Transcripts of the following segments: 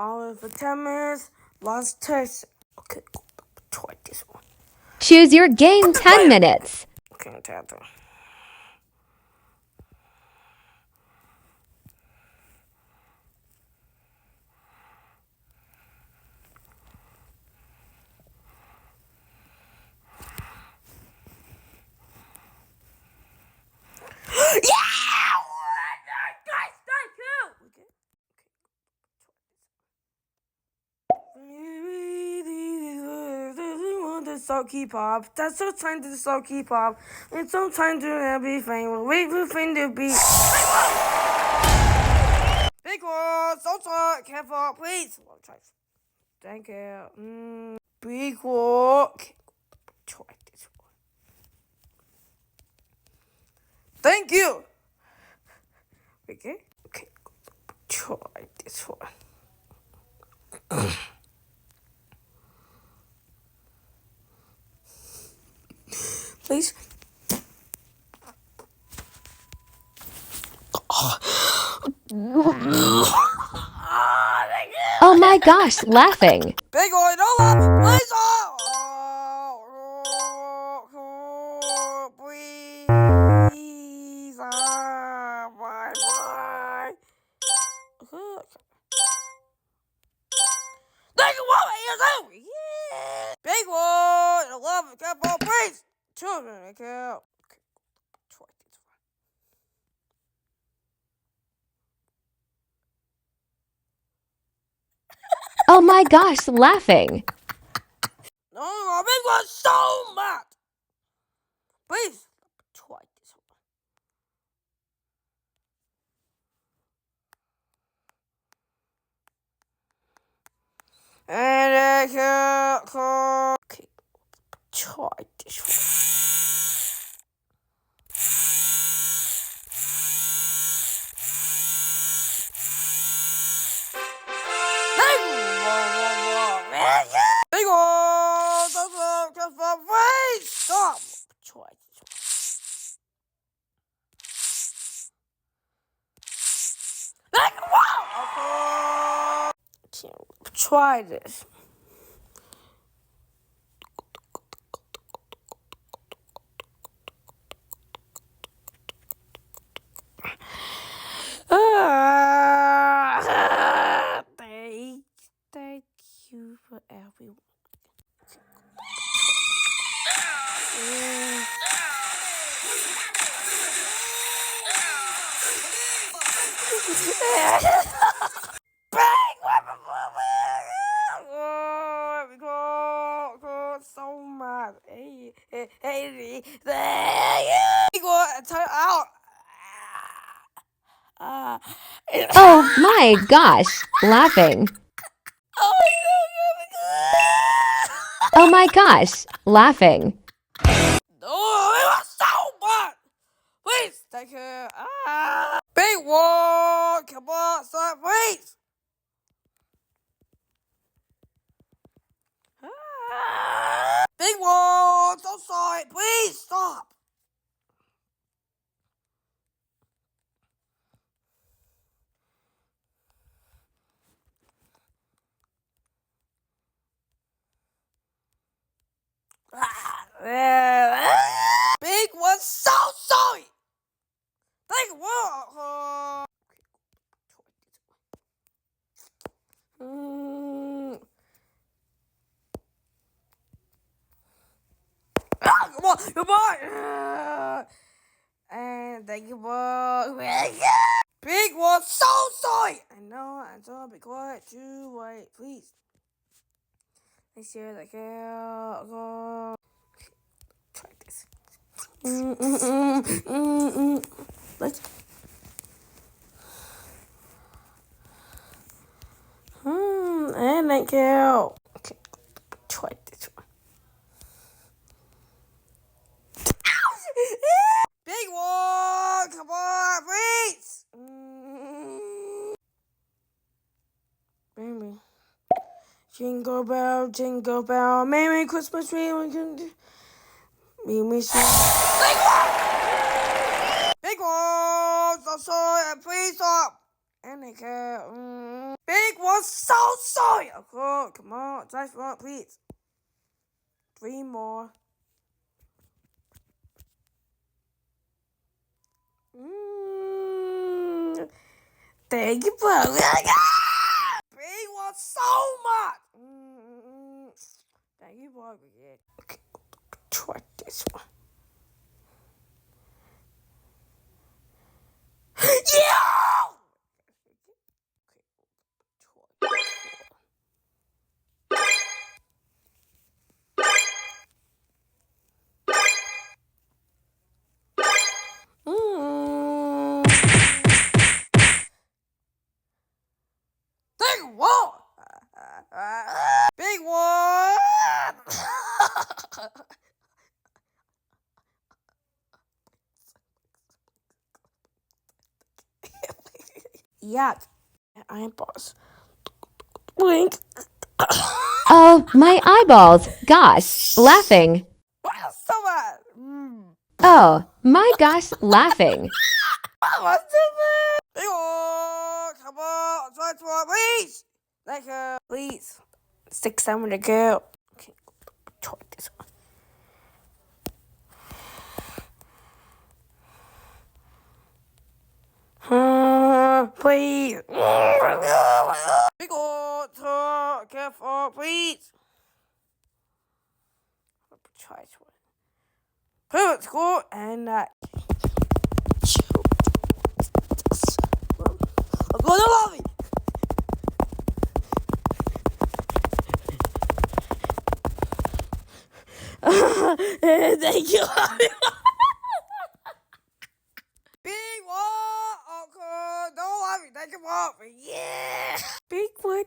All for 10 minutes. Last test. Okay, try this one. Choose your game 10 minutes. Okay, tap them. So K-pop. That's so time to so K-pop. It's so time to be famous. Wait for thing to be. Big one, so sorry, careful, please. Thank you. Big one. Okay, try this one. Thank you. Okay, try this one. Please. Oh my gosh, laughing. Big boy, don't laugh, please. Please. Bye. Thank you, what you do? Yeah. Big boy, I love it. Careful, please. Children, I care. Okay, try this one. Oh my gosh, laughing. No, big one so mad. Please, try this one. And okay, try this one. Big one, please stop. Try this one. Try this. Thank you for everyone. So mad. Hey, turn out. Oh my gosh, laughing. Oh my gosh, laughing. Oh, it was so bad. Please take care. Big one, come on, stop, please. Big one, so sorry. Please stop. Big one, so sorry. Big one. Come on. And thank you for Big one, so sorry. I know, I'm sorry, be quiet. You wait, please. Let's hear the go. Try this. Let's. And thank you. Okay, try this one. Big one, come on, please. Baby. Jingle bell, Merry Christmas tree. We miss you. Big one, so sorry, please stop. And they care. Big one, so sorry. Okay, come on, try one, please. 3 more. Thank you, bro. Big one, so much. Thank you, bro. Okay, try this one. Yeah! Big one! Big one! Yuck. Eyeballs. Blink. Oh, my eyeballs. Gosh, laughing. Wow, so bad. Oh, my gosh, laughing. What's stupid? Big one! Come on, try to one, please. Thank you. Please. 6 7 to go. Okay, try this one. Please. Big one, careful, please. Try this one. Perfect score and I'm gonna love it. Thank you. Big one. Okay, don't love it. Thank you, Mom. Yeah. Big one.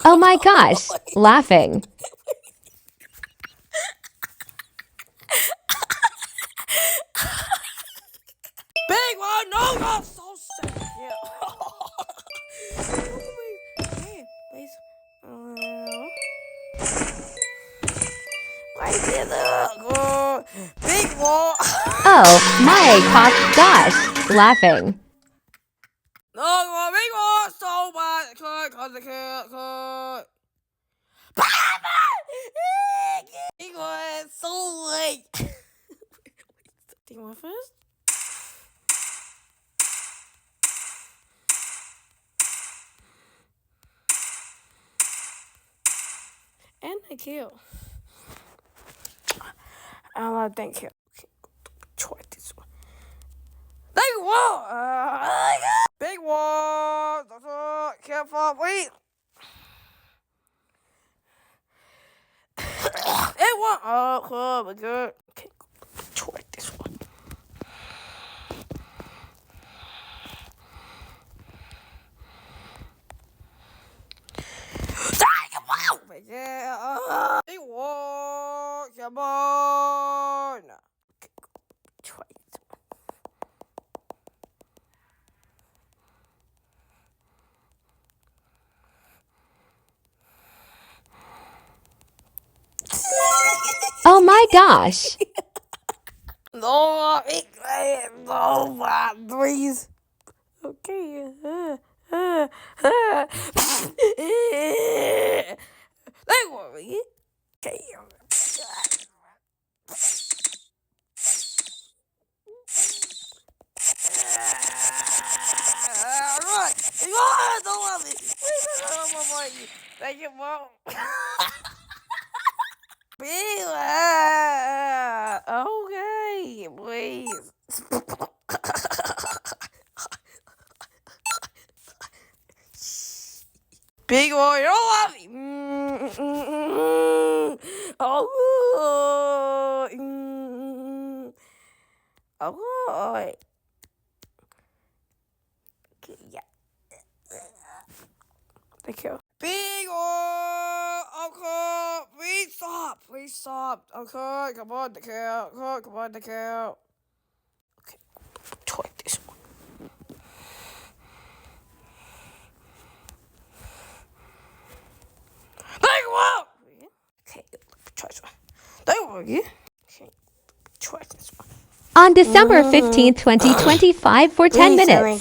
Oh my gosh, laughing. Big one. No, I'm so sick. Yeah. Please. Big wall. Oh my gosh, laughing. No, big wall. So bad. Cut. Big one. So late. Take one first. And I kill. Thank you. Okay, try this one. Big wall. Big wall. Careful, wait. It won't. Oh, my God. Okay, try this one. Yeah. Big wall. Come on. Okay, try it. Oh my gosh. No, please. Okay. Don't worry. Okay. Run! Don't love me. Thank you, Mom. Okay, please. Big boy, you don't love me. Oh, oh, yeah. Thank you. Big boy, okay, please stop. Okay, come on, the cow. Okay, try this one. Big one. Okay, try this one. Don't worry. Okay, try this one. On December 15th, 2025 for 10 Please, minutes. hurry.